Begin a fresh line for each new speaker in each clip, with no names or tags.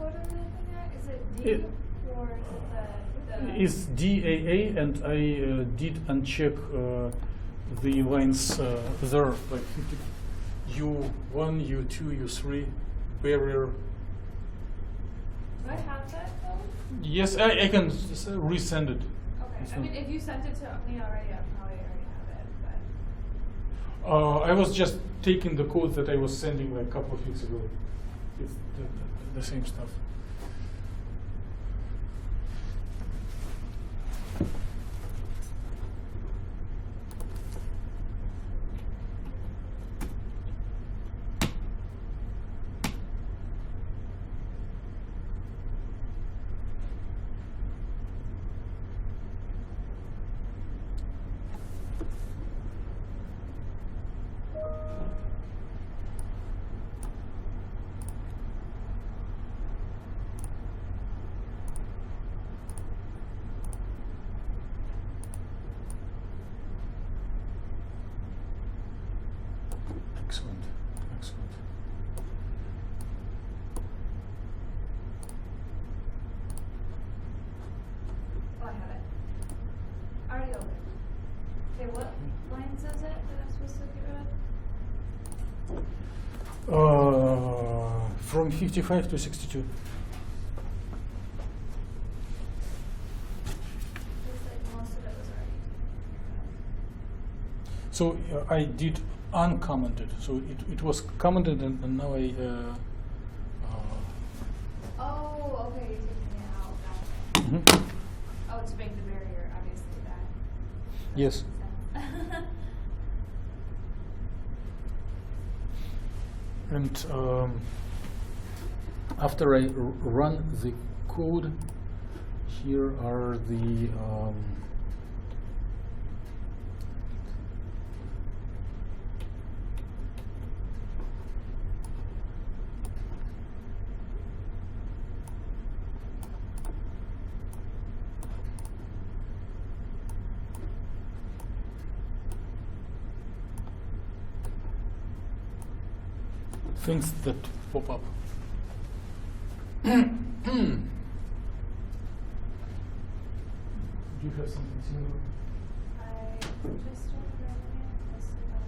code are we looking at? Is it D or is it the
It's DAA, and I did uncheck the lines there, like U1, U2, U3, barrier.
Do I have that code?
Yes, I can resend it.
Okay. I mean, if you sent it to me already, I probably already have it. But
I was just taking the code that I was sending like a couple of weeks ago. It's the same stuff. Excellent, excellent.
oh, I have it. Already opened. Okay, what lines is it that I'm supposed to get rid of?
From 55 to 62.
Looks like most of it was already.
So I did uncommented. So it was commented, and now I.
Oh, okay, you're taking it out. Gotcha.
Mhm.
Oh, to make the barrier, obviously that.
Yes.
Makes sense.
And after I run the code, here are the things that pop up. Do you have something similar?
I just started writing it. Let's see how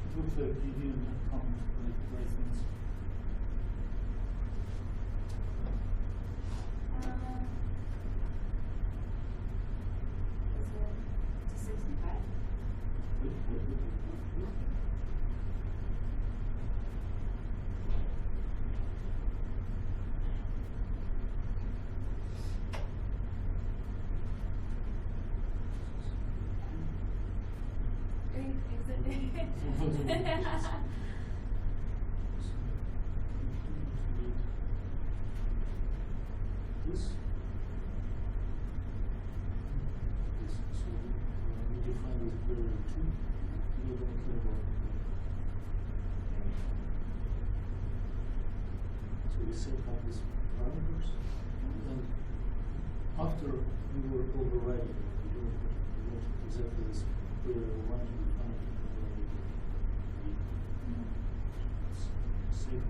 It looks like you didn't comment right things.
is it to 65?
This. So we define this barrier 2. We don't care about it. So we set up these parameters, and after we were overriding it, we don't exactly this barrier 1 to define it. Save it.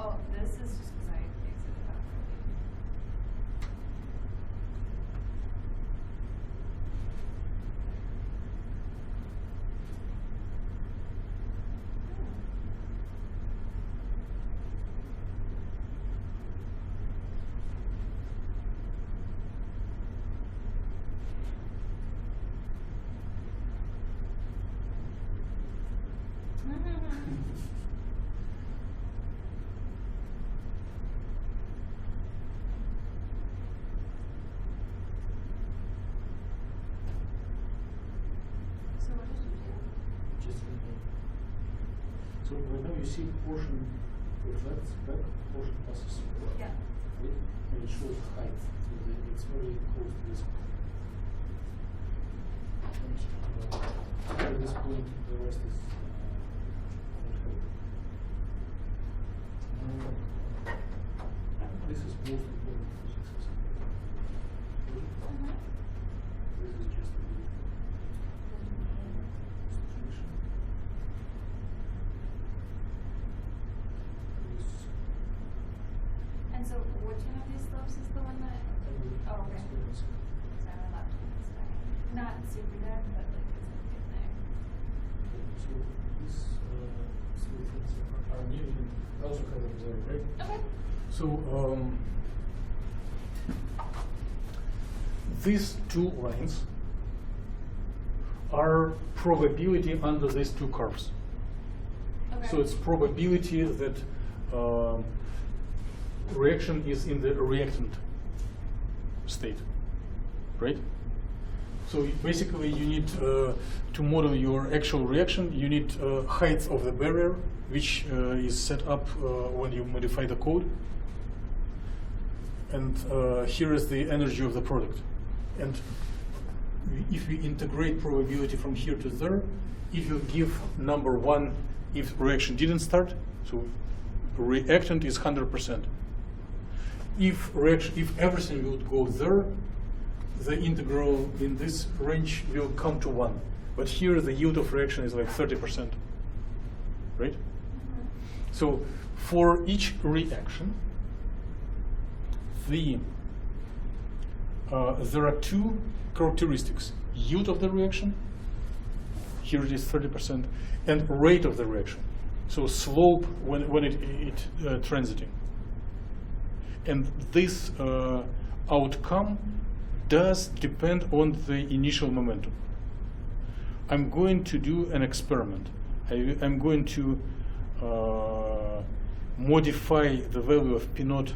Oh, this is just because I exited out early. So what did you do?
Just rename. So right now you see portion reflects back, portion passes forward.
Yeah.
Right? And it shows height. So it's very close to this point. And at this point, the rest is not height. This is most important for success. This is just a illustration.
And so which one of these slopes is the one that? Oh, okay. Sorry, my laptop is dying. Not super dead, but like it's getting there.
So these three things are needed and also kind of observed, right?
Okay.
So these two lines are probability under these two curves.
Okay.
So it's probability that reaction is in the reactant state, right? So basically you need to model your actual reaction, you need height of the barrier, which is set up when you modify the code. And here is the energy of the product. And if we integrate probability from here to there, it will give number 1 if reaction didn't start. So reactant is 100%. If everything would go there, the integral in this range will come to 1. But here the yield of reaction is like 30%, right? So for each reaction, there are two characteristics: yield of the reaction, here it is 30%, and rate of the reaction. So slope when it transiting. And this outcome does depend on the initial momentum. I'm going to do an experiment. I'm going to modify the value of P naught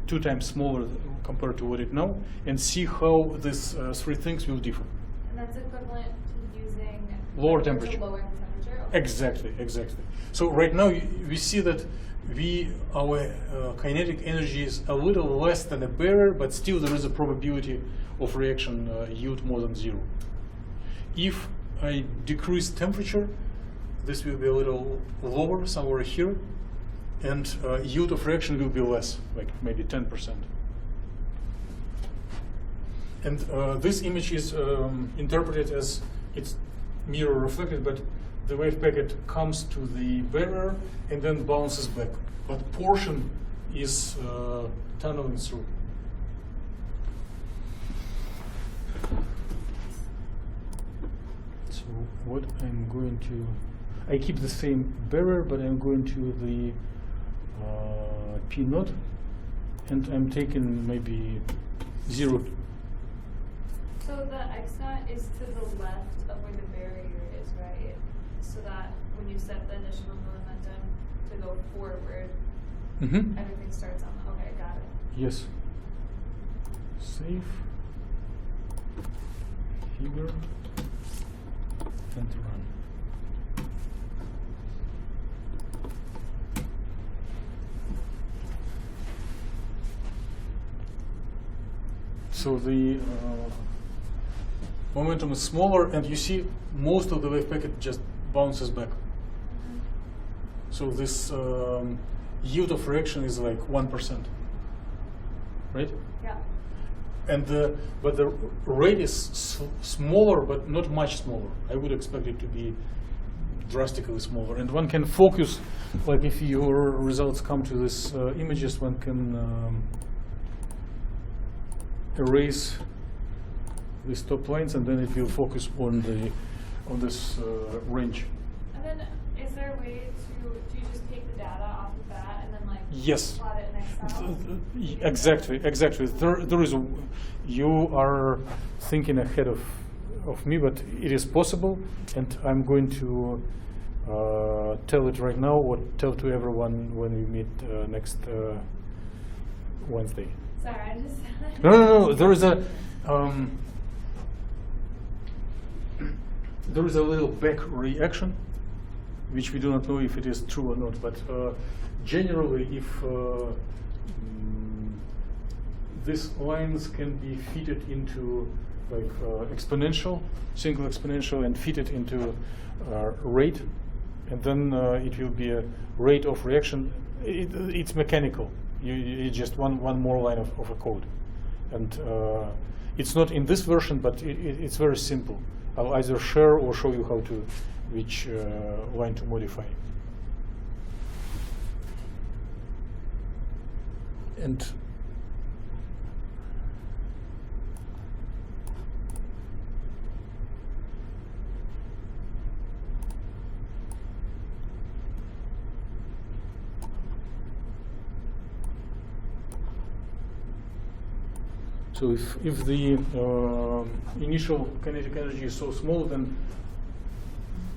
2 times smaller compared to what it now, and see how these three things will differ.
And that's equivalent to using
Lower
to
temperature.
lower temperature? Okay.
Exactly, exactly. So right now we see that our kinetic energy is a little less than a barrier, but still there is a probability of reaction yield more than 0. If I decrease temperature, this will be a little lower, somewhere here, and yield of reaction will be less, like maybe 10%. And this image is interpreted as it's mirror reflected, but the wave packet comes to the barrier and then bounces back. But portion is tunneling through. So what I'm going to, I keep the same barrier, but I'm going to the P naught, and I'm taking maybe 0.
So the X naught is to the left of where the barrier is, right? So that when you set the initial momentum to go forward, everything starts on, okay, got it.
Yes. Save. Figure. And run. So the momentum is smaller, and you see most of the wave packet just bounces back. So this yield of reaction is like 1%, right?
Yeah.
And but the rate is smaller, but not much smaller. I would expect it to be drastically smaller. And one can focus, like if your results come to this images, one can erase these top lines, and then it will focus on this range.
And then is there a way do you just take the data off of that and then like
Yes.
plot it in Excel?
Exactly. There is. You are thinking ahead of me, but it is possible, and I'm going to tell it right now or tell to everyone when we meet next Wednesday?
Sorry, I just.
No. There is a little back reaction, which we do not know if it is true or not. But generally, if these lines can be fitted into like exponential, single exponential, and fitted into rate, and then it will be a rate of reaction. It's mechanical. It's just one more line of a code, and it's not in this version, but it's very simple. I'll either share or show you how to which line to modify. And so if the initial kinetic energy is so small, then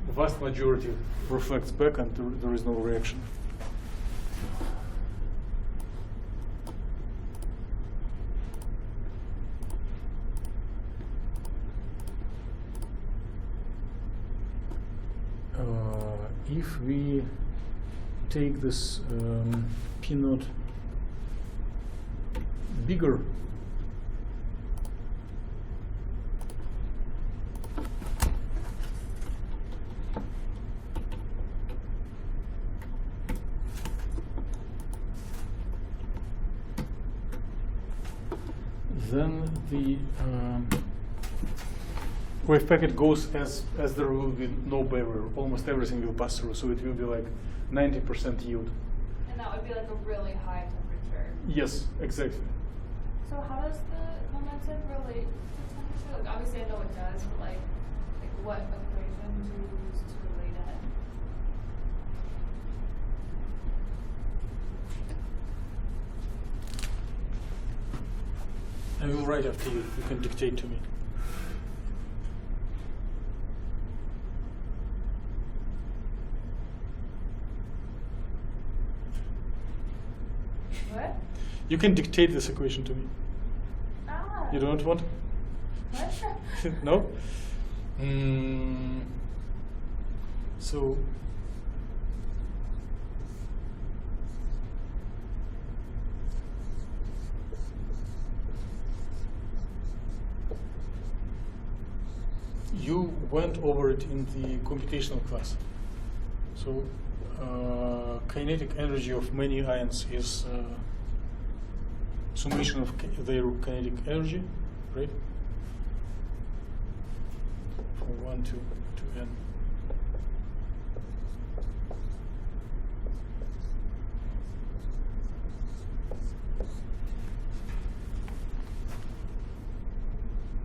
the vast majority reflects back and there is no reaction. If we take this P naught bigger, then the wave packet goes as there will be no barrier. Almost everything will pass through, so it will be like 90% yield.
And that would be like a really high temperature.
Yes, exactly.
So how does the momentum relate to temperature? Like obviously I know it does, but like what equation do you use to relate it?
I will write after you. You can dictate to me.
What?
You can dictate this equation to me.
Ah.
You don't want?
What?
No? So you went over it in the computational class. So kinetic energy of many ions is summation of their kinetic energy, right? From 1 to n.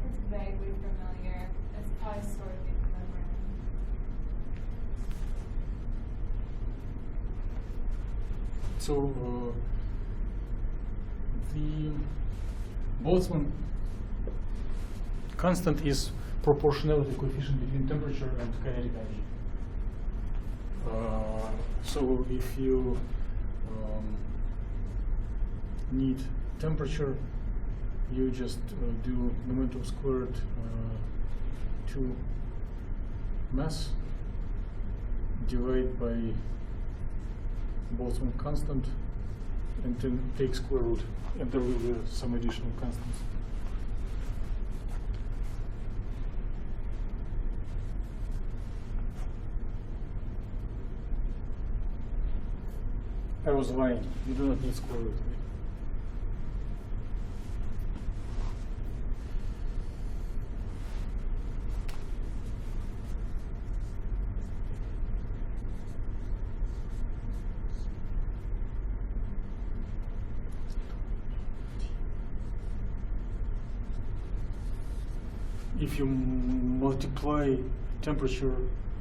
It's vaguely familiar. It's probably stored in my brain.
So the Boltzmann constant is proportionality coefficient between temperature and kinetic energy. So if you need temperature, you just do momentum squared to mass divide by Boltzmann constant and then take square root, and there will be some additional constants. I was lying. You do not need square root. Right? If you multiply temperature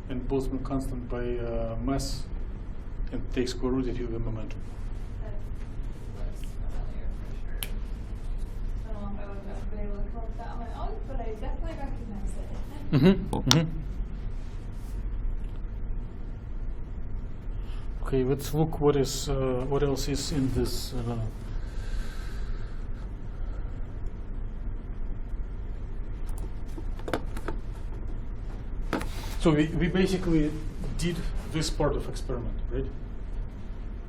and Boltzmann constant by mass and take square root, it will be momentum.
That looks familiar for sure. I don't know if I would have been able to come up with that on my own, but I definitely recognize it.
Okay, let's look what else is in this. So we basically did this part of experiment, right?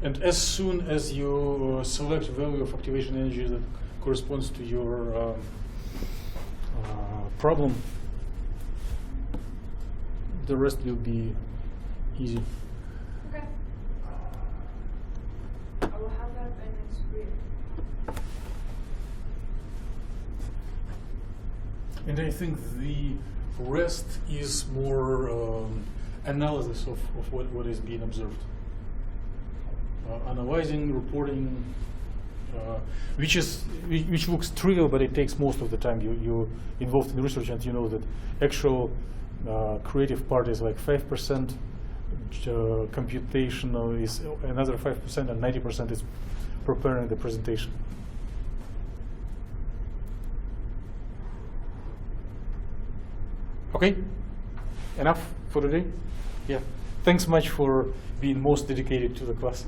And as soon as you select value of activation energy that corresponds to your problem, the rest will be easy.
Okay. I will have that by next week.
And I think the rest is more analysis of what is being observed. Analyzing, reporting, which looks trivial, but it takes most of the time. You're involved in research, and you know that actual creative part is like 5%, computational is another 5%, and 90% is preparing the presentation. Okay, enough for today? Yeah. Thanks much for being most dedicated to the class.